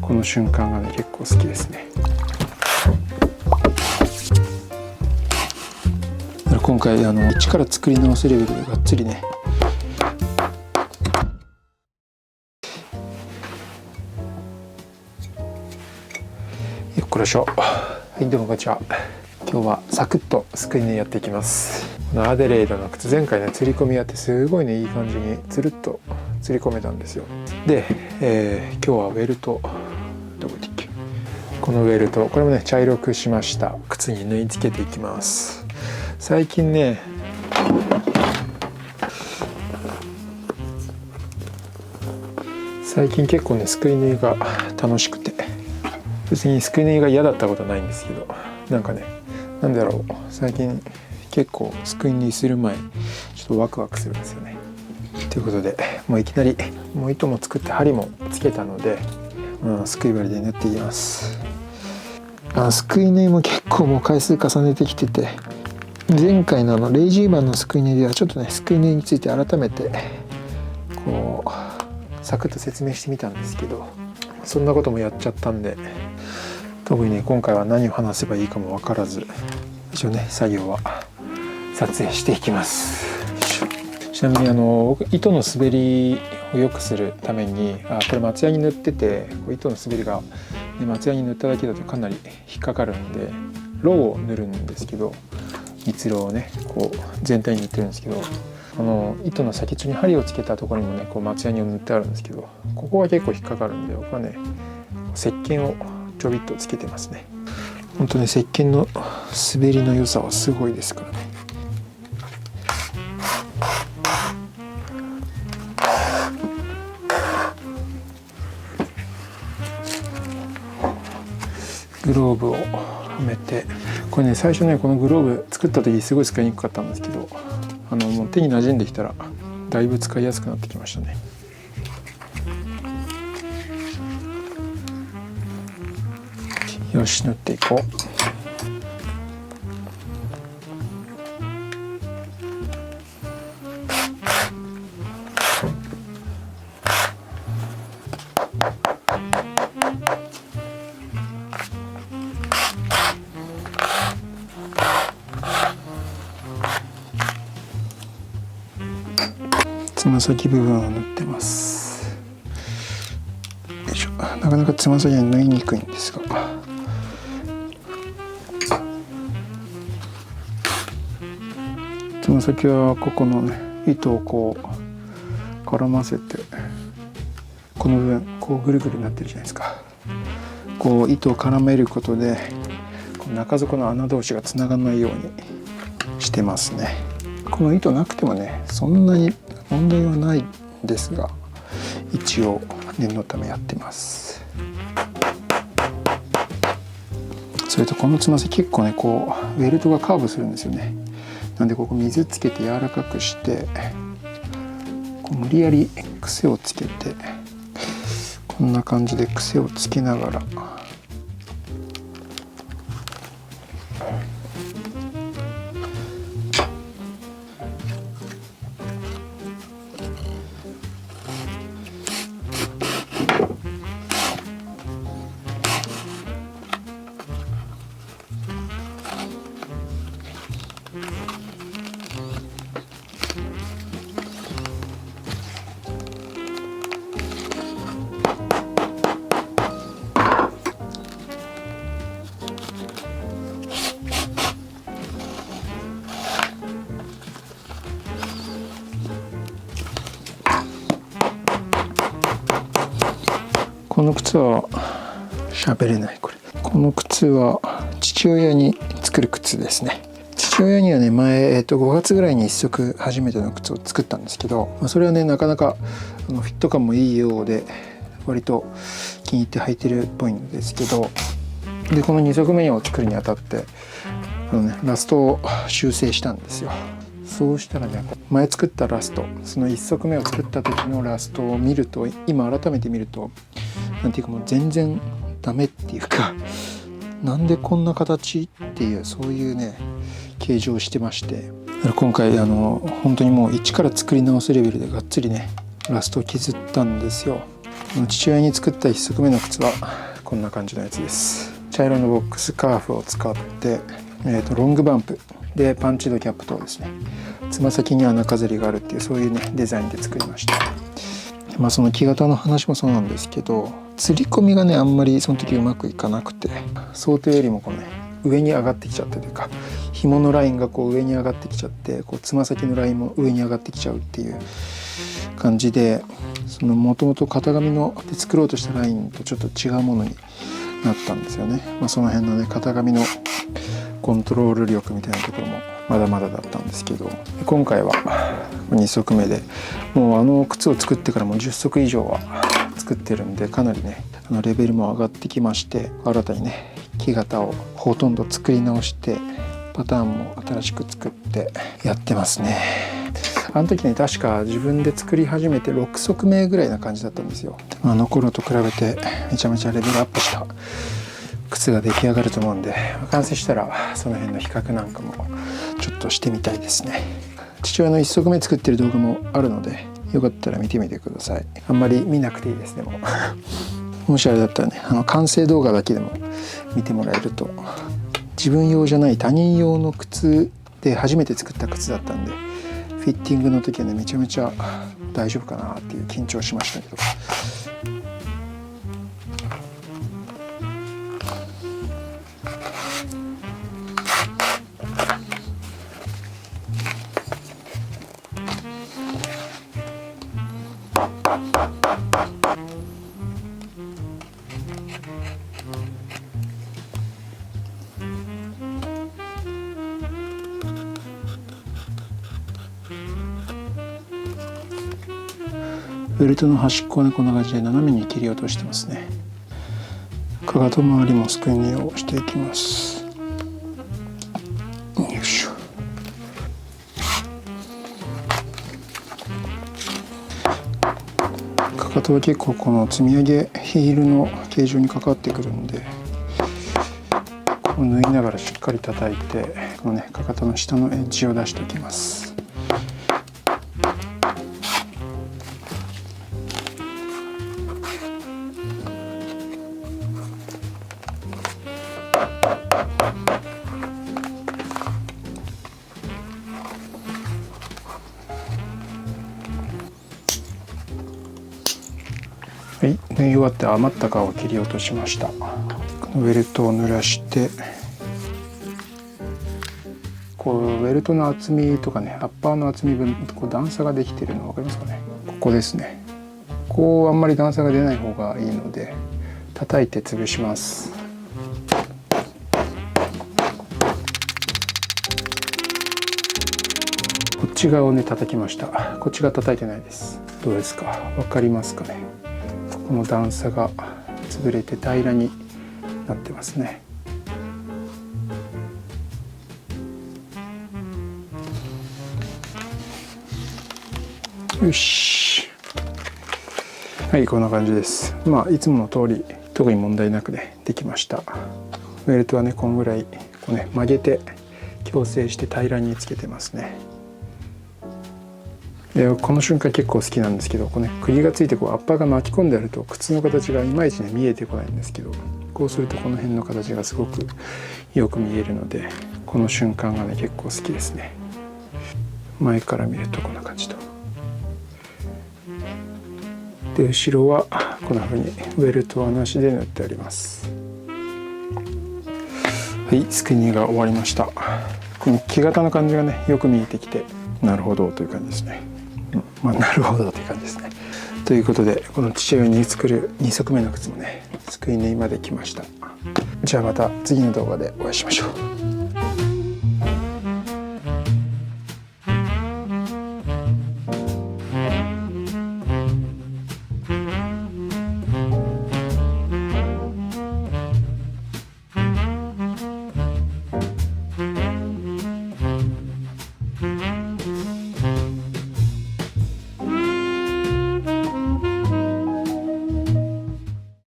この瞬間がね結構好きですね。今回一から作り直すレベルでがっつりねよっこらしょ。はい、どうもこんにちは。今日はサクッとすくい縫いやっていきます。このアデレードの靴、前回ね釣り込みやってすごいねいい感じにつるっと釣り込めたんですよ。で、今日はウェルト、どこだっけ、このウェルト、これもね茶色くしました靴に縫い付けていきます。最近ね結構ねすくい縫いが楽しくて、別にすくい縫いが嫌だったことはないんですけど、なんかね、なんだろう、最近結構すくい縫いする前ちょっとワクワクするんですよね。ということでもういきなりもう糸も作って針もつけたので、すくい針で縫っていきます。すくい縫いも結構もう回数重ねてきてて、前回のレイジーバンのすくい縫いではちょっとねすくい縫いについて改めてこうサクッと説明してみたんですけど、そんなこともやっちゃったんで、特にね今回は何を話せばいいかも分からず、一応ね作業は撮影していきます。ちなみに糸の滑りを良くするためにこれ松ヤニ塗ってて、糸の滑りが、ね、松ヤニ塗っただけだとかなり引っかかるんでロウを塗るんですけど、蜜蝋をねこう全体に塗ってるんですけど、この糸の先っちょに針をつけたところにもねこう松ヤニを塗ってあるんですけど、ここは結構引っかかるんで、僕はね石鹸をちょびっとつけてますね。本当ね石鹸の滑りの良さはすごいですからね。グローブをはめて、これね最初ねこのグローブ作った時すごい使いにくかったんですけど、もう手に馴染んできたらだいぶ使いやすくなってきましたね。よし、縫っていこう。つま先部分を縫ってます。よいしょ。なかなかつま先は縫いにくいんですが、つま先はここのね糸をこう絡ませて、この部分こうぐるぐるなってるじゃないですか。こう糸を絡めることでこの中底の穴同士がつながらないようにしてますね。この糸なくてもねそんなに問題はないんですが、一応念のためやってます。それとこのつま先結構ねこうウェルトがカーブするんですよね。なんでここ水つけて柔らかくして、こう無理やり癖をつけて、こんな感じで癖をつけながらこの靴は喋れない。この靴は父親に作る靴ですね。父親にはね前、5月ぐらいに1足初めての靴を作ったんですけど、それはねなかなかフィット感もいいようで割と気に入って履いてるっぽいんですけど、でこの2足目を作るにあたってラストを修正したんですよ。そうしたらね前作ったラスト、その1足目を作った時のラストを見ると、今改めて見るとなんていうかもう全然ダメっていうか、なんでこんな形っていう、そういうね形状をしてまして、今回本当にもう一から作り直すレベルでがっつりねラストを削ったんですよ。父親に作った1足目の靴はこんな感じのやつです。茶色のボックスカーフを使って、ロングバンプでパンチドキャップとですね、つま先に穴飾りがあるっていう、そういうねデザインで作りました。その木型の話もそうなんですけど、釣り込みがねあんまりその時うまくいかなくて、想定よりもこのね上に上がってきちゃったというか、紐のラインがこう上に上がってきちゃって、こうつま先のラインも上に上がってきちゃうっていう感じで、そのもともと型紙ので作ろうとしたラインとちょっと違うものになったんですよね。その辺のね型紙のコントロール力みたいなところもまだまだだったんですけど、今回は2足目で、もう靴を作ってからも10足以上は作ってるんで、かなりねレベルも上がってきまして、新たにね木型をほとんど作り直して、パターンも新しく作ってやってますね。あの時ね確か自分で作り始めて6足目ぐらいな感じだったんですよ。あの頃と比べてめちゃめちゃレベルアップした靴が出来上がると思うんで、完成したらその辺の比較なんかもちょっとしてみたいですね。父親の1足目作ってる動画もあるので、よかったら見てみてください。あんまり見なくていいです。でももしあれだったらね、完成動画だけでも見てもらえると。自分用じゃない他人用の靴で初めて作った靴だったんで、フィッティングの時はねめちゃめちゃ大丈夫かなっていう緊張しましたけど、ベルトの端っこはねこんな感じで斜めに切り落としてますね。かかと周りもすくい縫いをしていきます。よいしょ。かかとは結構この積み上げヒールの形状にかかってくるんで、こう縫いながらしっかり叩いて、このねかかとの下のエッジを出しておきます。はい、縫い終わって余った皮を切り落としました。このウェルトを濡らして、こうウェルトの厚みとかね、アッパーの厚み分こう段差ができているの分かりますかね。ここですね。こうあんまり段差が出ない方がいいので叩いて潰します。こっち側をね叩きました。こっち側叩いてないです。どうですか、分かりますかね。この段差が潰れて平らになってますね。よし、はい、こんな感じです。いつもの通り特に問題なくねできました。ウェルトはねこんぐらいこう、ね、曲げて矯正して平らにつけてますね。でこの瞬間結構好きなんですけど、こう、ね、釘がついてこうアッパーが巻き込んであると靴の形がいまいちね見えてこないんですけど、こうするとこの辺の形がすごくよく見えるので、この瞬間がね結構好きですね。前から見るとこんな感じと、で後ろはこんな風にウェルトはなしで縫ってあります。はい、スクニーが終わりました。この木型の感じがねよく見えてきて、なるほどという感じですね。なるほどという感じですね。ということで、この父親に作る2足目の靴もねすくい縫いまで来ました。じゃあまた次の動画でお会いしましょう。